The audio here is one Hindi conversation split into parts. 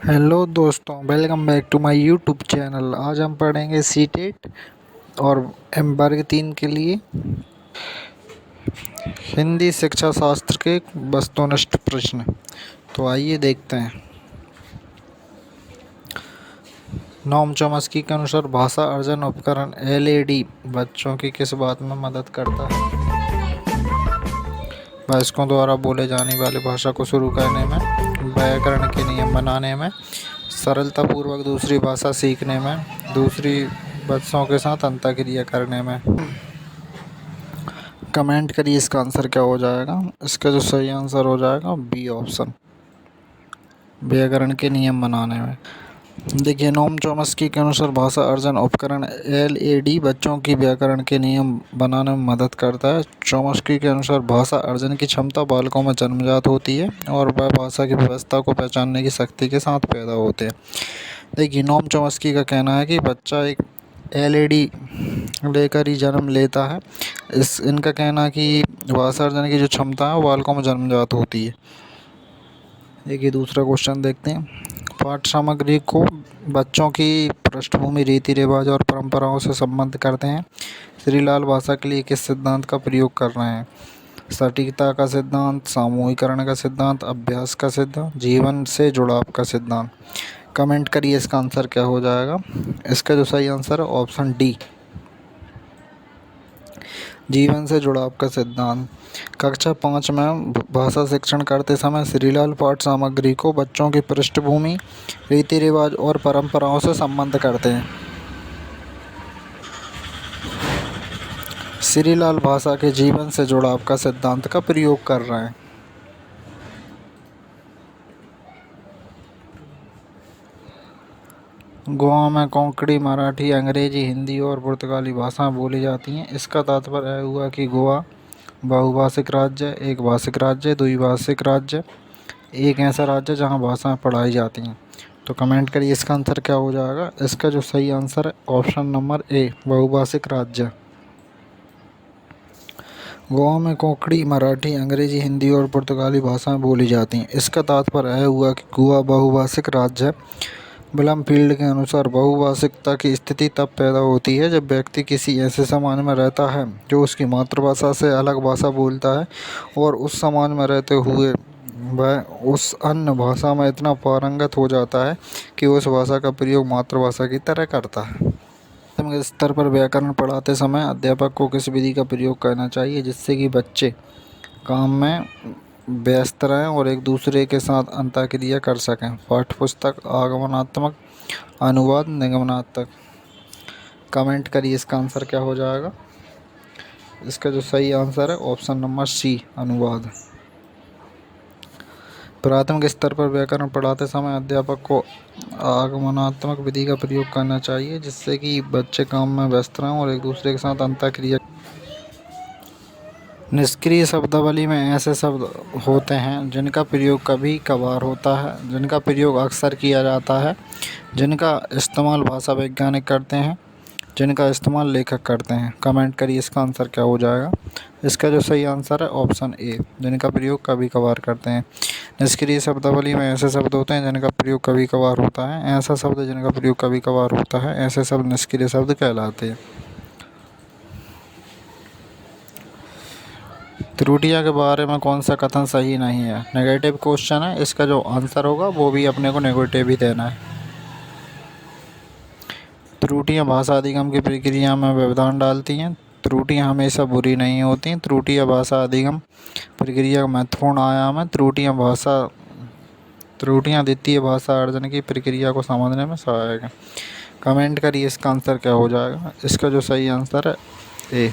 हेलो दोस्तों, welcome back to my YouTube channel. आज हम पढ़ेंगे सीटेट और वर्ग 3 के लिए हिंदी शिक्षा शास्त्र के वस्तुनिष्ठ प्रश्न। तो आइए देखते हैं। नोम चॉम्स्की के अनुसार भाषा अर्जन उपकरण एलएडी बच्चों की किस बात में मदद करता है? वयस्कों द्वारा बोले जाने वाली भाषा को शुरू करने में, व्याकरण के नियम बनाने में, सरलतापूर्वक दूसरी भाषा सीखने में, दूसरी बच्चों के साथ अंतःक्रिया करने में। कमेंट करिए इसका आंसर क्या हो जाएगा। इसका जो सही आंसर हो जाएगा बी ऑप्शन, व्याकरण के नियम बनाने में। देखिए, नोम चॉम्स्की के अनुसार भाषा अर्जन उपकरण एलएडी बच्चों की व्याकरण के नियम बनाने में मदद करता है। चॉम्स्की के अनुसार भाषा अर्जन की क्षमता बालकों में जन्मजात होती है और वह भाषा की व्यवस्था को पहचानने की शक्ति के साथ पैदा होते हैं। देखिए, नोम चॉम्स्की का कहना है कि बच्चा एक एलईडी लेकर ही जन्म लेता है। इनका कहना है कि भाषा अर्जन की जो क्षमता है वो बालकों में जन्मजात होती है। देखिए, दूसरा क्वेश्चन देखते हैं। पाठ्य सामग्री को बच्चों की पृष्ठभूमि, रीति रिवाज और परंपराओं से संबद्ध करते हैं। श्रीलाल भाषा के लिए किस सिद्धांत का प्रयोग कर रहे हैं? सटीकता का सिद्धांत, सामूहिकरण का सिद्धांत, अभ्यास का सिद्धांत, जीवन से जुड़ाव का सिद्धांत। कमेंट करिए इसका आंसर क्या हो जाएगा। इसका जो सही आंसर है ऑप्शन डी, जीवन से जुड़ाव का सिद्धांत। कक्षा 5 में भाषा शिक्षण करते समय श्रीलाल पाठ सामग्री को बच्चों की पृष्ठभूमि, रीति रिवाज और परंपराओं से संबद्ध करते हैं। श्रीलाल भाषा के जीवन से जुड़ाव का सिद्धांत का प्रयोग कर रहे हैं। गोवा में कोंकणी, मराठी, अंग्रेजी, हिंदी और पुर्तगाली भाषाएं बोली जाती हैं। इसका तात्पर्य हुआ कि गोवा बहुभाषिक राज्य, एक भाषिक राज्य, द्विभाषिक राज्य, एक ऐसा राज्य जहां भाषाएं पढ़ाई जाती हैं। तो कमेंट करिए इसका आंसर क्या हो जाएगा। इसका जो सही आंसर है ऑप्शन नंबर ए, बहुभाषिक राज्य। गोवा में कोंकणी, मराठी, अंग्रेजी, हिंदी और पुर्तगाली भाषाएं बोली जाती हैं। इसका तात्पर्य हुआ कि गोवा बहुभाषिक राज्य है। ब्लमफील्ड के अनुसार बहुभाषिकता की स्थिति तब पैदा होती है जब व्यक्ति किसी ऐसे समाज में रहता है जो उसकी मातृभाषा से अलग भाषा बोलता है और उस समाज में रहते हुए वह उस अन्य भाषा में इतना पारंगत हो जाता है कि उस भाषा का प्रयोग मातृभाषा की तरह करता है। प्राथमिक स्तर पर व्याकरण पढ़ाते समय अध्यापक को किस विधि का प्रयोग करना चाहिए जिससे कि बच्चे काम में व्यस्त रहें और एक दूसरे के साथ अंतःक्रिया कर सकें? पाठ्यपुस्तक, आगमनात्मक, अनुवाद, निगमनात्मक। कमेंट करिए इसका आंसर क्या हो जाएगा। इसका जो सही आंसर है ऑप्शन नंबर सी, अनुवाद। प्राथमिक स्तर पर व्याकरण पढ़ाते समय अध्यापक को आगमनात्मक विधि का प्रयोग करना चाहिए जिससे कि बच्चे काम में व्यस्त रहें और एक दूसरे के साथ अंतःक्रिया। निष्क्रिय शब्दावली में ऐसे शब्द होते हैं जिनका प्रयोग कभी कभार होता है, जिनका प्रयोग अक्सर किया जाता है, जिनका इस्तेमाल भाषा वैज्ञानिक करते हैं, जिनका इस्तेमाल लेखक करते हैं। कमेंट करिए इसका आंसर क्या हो जाएगा। इसका जो सही आंसर है ऑप्शन ए, जिनका प्रयोग कभी कभार करते हैं। निष्क्रिय शब्दावली में ऐसे शब्द होते हैं जिनका प्रयोग कभी कभार होता है। ऐसा शब्द जिनका प्रयोग कभी कभार होता है, ऐसे शब्द निष्क्रिय शब्द कहलाते हैं। त्रुटियां के बारे में कौन सा कथन सही नहीं है? नेगेटिव क्वेश्चन है, इसका जो आंसर होगा वो भी अपने को नेगेटिव ही देना है। त्रुटियां भाषा अधिगम की प्रक्रिया में व्यवधान डालती हैं। त्रुटियां हमेशा बुरी नहीं होती। त्रुटियां भाषा अधिगम प्रक्रिया का महत्वपूर्ण आयाम है। त्रुटियां द्वितीय भाषा अर्जन की प्रक्रिया को समझने में सहायक है। कमेंट करिए इसका आंसर क्या हो जाएगा। इसका जो सही आंसर है ए,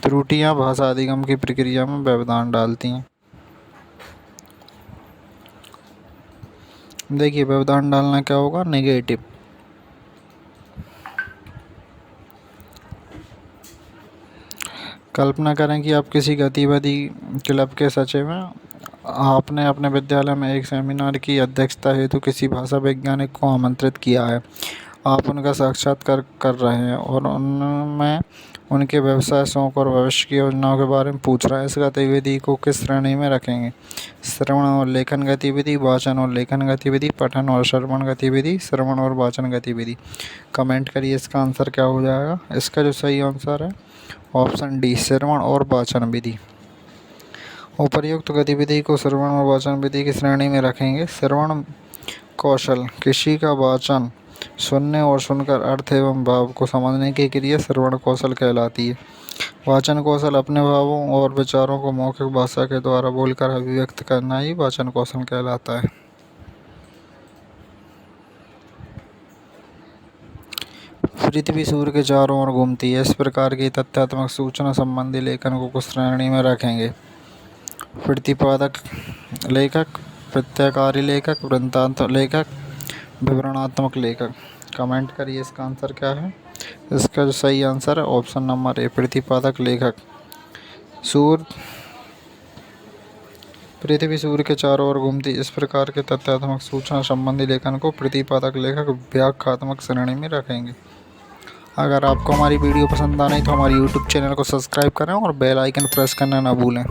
त्रुटियां भाषा अधिगम की प्रक्रिया में व्यवधान डालती हैं। देखिए, व्यवधान डालना क्या होगा, नेगेटिव। कल्पना करें कि आप किसी गतिविधि क्लब के सचिव हैं। आपने अपने विद्यालय में एक सेमिनार की अध्यक्षता हेतु किसी भाषा वैज्ञानिक को आमंत्रित किया है। आप उनका साक्षात्कार कर रहे हैं और उनमें उनके व्यवसाय, शौक और भविष्य की योजनाओं के बारे में पूछ रहा है। इस गतिविधि को किस श्रेणी में रखेंगे? श्रवण और लेखन गतिविधि, वाचन और लेखन गतिविधि, पठन और श्रवण गतिविधि, श्रवण और वाचन गतिविधि। कमेंट करिए इसका आंसर क्या हो जाएगा। इसका जो सही आंसर है ऑप्शन डी, श्रवण और वाचन विधि। उपर्युक्त गतिविधि को श्रवण और वाचन विधि की श्रेणी में रखेंगे। श्रवण कौशल, किसी का वाचन सुनने और सुनकर अर्थ एवं भाव को समझने की क्रिया श्रवण कौशल कहलाती है। वाचन कौशल, अपने भावों और विचारों को मौखिक भाषा के द्वारा बोलकर अभिव्यक्त करना ही वाचन कौशल कहलाता है। पृथ्वी सूर्य के चारों ओर घूमती है। इस प्रकार की तथ्यात्मक सूचना संबंधी लेखन को किस श्रेणी में रखेंगे? प्रतिपादक लेखक, प्रत्याकारी लेखक, वृत्तांत लेखक, विवरणात्मक लेखक। कमेंट करिए इसका आंसर क्या है। इसका जो सही आंसर है ऑप्शन नंबर ए, प्रतिपादक लेखक। पृथ्वी सूर्य के चारों ओर घूमती, इस प्रकार के तथ्यात्मक सूचना संबंधी लेखन को प्रतिपादक लेखक व्याख्यात्मक श्रेणी में रखेंगे। अगर आपको हमारी वीडियो पसंद आने तो हमारे यूट्यूब चैनल को सब्सक्राइब करें और बेल आइकन प्रेस करना ना भूलें।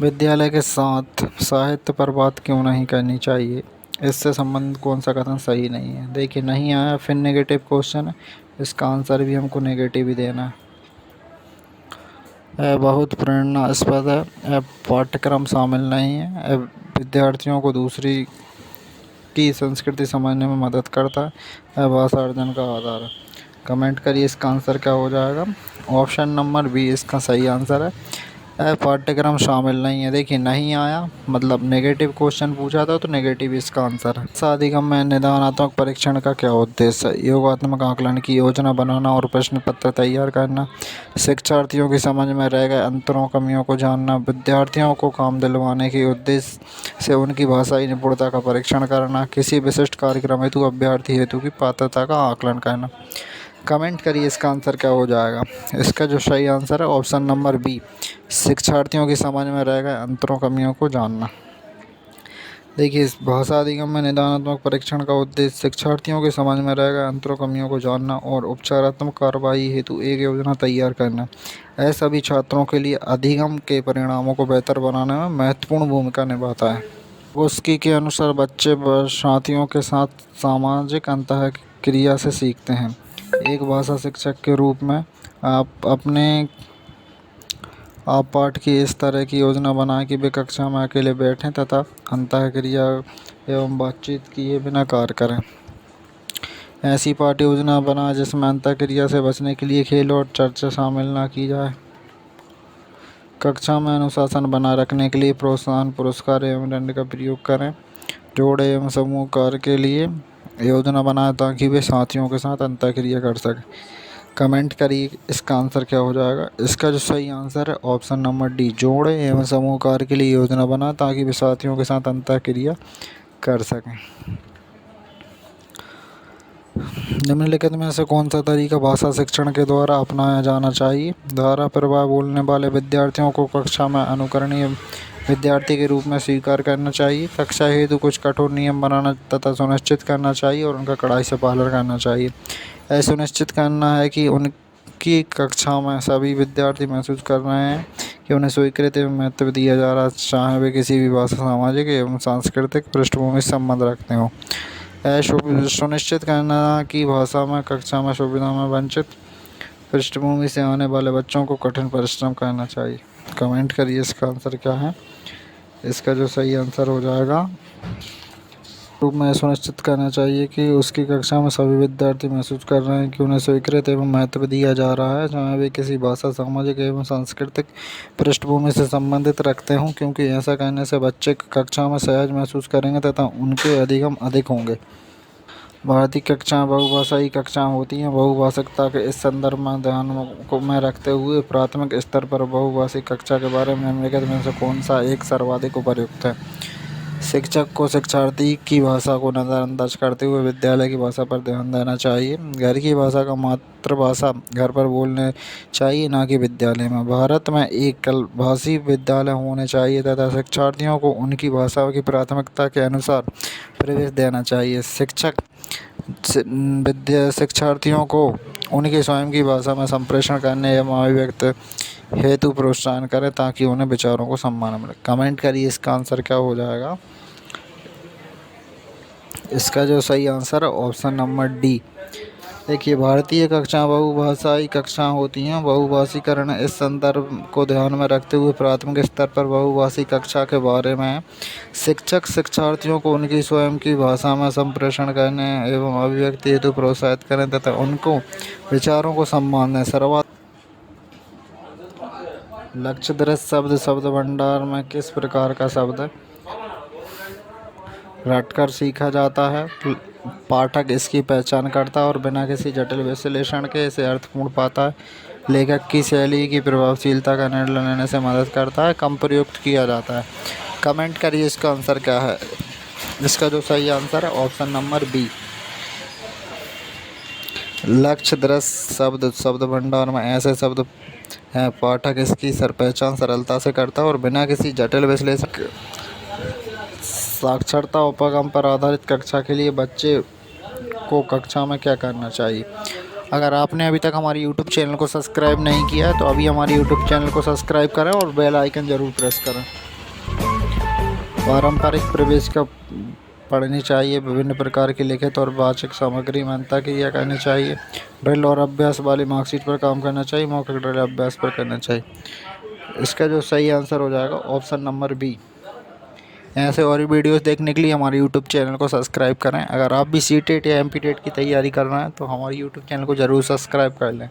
विद्यालय के साथ साहित्य पर बात क्यों नहीं करनी चाहिए? इससे संबंधित कौन सा कथन सही नहीं है? देखिए, नहीं आया, फिर नेगेटिव क्वेश्चन है, इसका आंसर भी हमको नेगेटिव ही देना है। बहुत प्रेरणास्पद है। पाठ्यक्रम शामिल नहीं है। विद्यार्थियों को दूसरी की संस्कृति समझने में मदद करता है। भाषा अर्जन का आधार है। कमेंट करिए इसका आंसर क्या हो जाएगा। ऑप्शन नंबर बी इसका सही आंसर है। पाठ्यक्रम शामिल नहीं है। देखिए, नहीं आया मतलब नेगेटिव क्वेश्चन पूछा था तो नेगेटिव इसका आंसर है। साधिगम में निदानात्मक परीक्षण का क्या उद्देश्य है? योगात्मक आकलन की योजना बनाना और प्रश्न पत्र तैयार करना, शिक्षार्थियों की समझ में रह गए अंतरों कमियों को जानना, विद्यार्थियों को काम दिलवाने के उद्देश्य से उनकी भाषाई निपुणता का परीक्षण करना, किसी विशिष्ट कार्यक्रम हेतु अभ्यर्थी हेतु की पात्रता का आकलन करना। कमेंट करिए इसका आंसर क्या हो जाएगा। इसका जो सही आंसर है ऑप्शन नंबर बी, शिक्षार्थियों की समझ में रह गए अंतरों कमियों को जानना। देखिए, इस भाषा अधिगम में निदानात्मक परीक्षण का उद्देश्य शिक्षार्थियों की समझ में रह गए अंतरों कमियों को जानना और उपचारात्मक कार्रवाई हेतु एक योजना तैयार करना। यह सभी छात्रों के लिए अधिगम के परिणामों को बेहतर बनाने में महत्वपूर्ण भूमिका निभाता है। उसकी के अनुसार बच्चे साथियों के साथ सामाजिक अंतःक्रिया से सीखते हैं। एक भाषा शिक्षक के रूप में आप पाठ की इस तरह की योजना बनाएं कि वे कक्षा में अकेले बैठें तथा अंतःक्रिया एवं बातचीत किए बिना कार्य करें। ऐसी पाठ योजना बनाएं जिसमें अंतःक्रिया से बचने के लिए खेल और चर्चा शामिल ना की जाए। कक्षा में अनुशासन बनाए रखने के लिए प्रोत्साहन, पुरस्कार एवं दंड का प्रयोग करें। जोड़े एवं समूह कार्य के लिए योजना बनाएं ताकि वे साथियों के साथ अंतःक्रिया कर सकें। कमेंट करिए इसका आंसर क्या हो जाएगा। इसका जो सही आंसर है ऑप्शन नंबर डी, जोड़े एवं समूह कार्य के लिए योजना बनाएं ताकि वे साथियों के साथ अंतःक्रिया कर सकें। निम्नलिखित में से कौन सा तरीका भाषा शिक्षण के द्वारा अपनाया जाना चाहिए? धारा प्रवाह बोलने वाले विद्यार्थियों को कक्षा में अनुकरणीय विद्यार्थी के रूप में स्वीकार करना चाहिए। कक्षा हेतु कुछ कठोर नियम बनाना तथा सुनिश्चित करना चाहिए और उनका कड़ाई से पालन करना चाहिए। यह सुनिश्चित करना है कि उनकी कक्षा में सभी विद्यार्थी महसूस कर रहे हैं कि उन्हें स्वीकृत एवं महत्व दिया जा रहा है, चाहे वे किसी भी भाषा, सामाजिक एवं सांस्कृतिक पृष्ठभूमि से संबंध रखते हों। यह सुनिश्चित करना कि भाषा में कक्षा में सुविधा में वंचित पृष्ठभूमि से आने वाले बच्चों को कठिन परिश्रम करना चाहिए। कमेंट करिए इसका आंसर क्या है। इसका जो सही आंसर हो जाएगा, रूप में सुनिश्चित करना चाहिए कि उसकी कक्षा में सभी विद्यार्थी महसूस कर रहे हैं कि उन्हें स्वीकृत एवं महत्व दिया जा रहा है, चाहे वे किसी भाषा, सामाजिक एवं सांस्कृतिक पृष्ठभूमि से संबंधित रखते हों, क्योंकि ऐसा करने से बच्चे कक्षा में सहज महसूस करेंगे तथा उनके अधिगम अधिक होंगे। भारतीय कक्षाएं बहुभाषाई कक्षाएं होती हैं। बहुभाषिकता के इस संदर्भ में ध्यान में रखते हुए प्राथमिक स्तर पर बहुभाषी कक्षा के बारे में निम्नलिखित में से कौन सा एक सर्वाधिक उपयुक्त है? शिक्षक को शिक्षार्थी की भाषा को नज़रअंदाज करते हुए विद्यालय की भाषा पर ध्यान देना चाहिए। घर की भाषा का मातृभाषा घर पर बोलने चाहिए, ना कि विद्यालय में। भारत में एकल भाषी विद्यालय होने चाहिए तथा शिक्षार्थियों को उनकी भाषा की प्राथमिकता के अनुसार प्रवेश देना चाहिए। शिक्षक शिक्षार्थियों को उनकी स्वयं की भाषा में संप्रेषण करने एवं अभिव्यक्त हेतु प्रोत्साहन करें ताकि उन्हें विचारों को सम्मान मिले। कमेंट करिए इसका आंसर क्या हो जाएगा। इसका जो सही आंसर है ऑप्शन नंबर डी। देखिए, भारतीय कक्षा बहुभाषाई कक्षा होती हैं। बहुभाषीकरण इस संदर्भ को ध्यान में रखते हुए प्राथमिक स्तर पर बहुभाषी कक्षा के बारे में शिक्षक शिक्षार्थियों को उनकी स्वयं की भाषा में संप्रेषण करने एवं अभिव्यक्ति हेतु प्रोत्साहित करें तथा उनको विचारों को सम्मान दें। सर्वात लक्ष्य दृश्य शब्द भंडार में किस प्रकार का शब्द है? रटकर सीखा जाता है, पाठक इसकी पहचान करता है और बिना किसी जटिल विश्लेषण के इसे अर्थपूर्ण पाता है, लेखक की शैली की प्रभावशीलता का निर्णय लेने से मदद करता है, कम प्रयुक्त किया जाता है। कमेंट करिए इसका आंसर क्या है। इसका जो सही आंसर है ऑप्शन नंबर बी। लक्ष्य दृश्य शब्द भंडार में ऐसे शब्द हैं, पाठक इसकी पहचान सरलता से करता है और बिना किसी जटिल विश्लेषण। साक्षरता उपगम पर आधारित कक्षा के लिए बच्चे को कक्षा में क्या करना चाहिए? अगर आपने अभी तक हमारे YouTube चैनल को सब्सक्राइब नहीं किया है तो अभी हमारे YouTube चैनल को सब्सक्राइब करें और बेल आइकन ज़रूर प्रेस करें। पारंपरिक प्रवेश का पढ़नी चाहिए। विभिन्न प्रकार की लिखित और वाचिक सामग्री में अंतर किया करनी चाहिए। ड्रिल और अभ्यास वाली मार्कशीट पर काम करना चाहिए। मौखिक ड्रिल अभ्यास पर करना चाहिए। इसका जो सही आंसर हो जाएगा ऑप्शन नंबर बी। ऐसे और भी वीडियोस देखने के लिए हमारे यूट्यूब चैनल को सब्सक्राइब करें। अगर आप भी सीटेट या एमपीटेट की तैयारी कर रहे हैं तो हमारे यूट्यूब चैनल को ज़रूर सब्सक्राइब कर लें।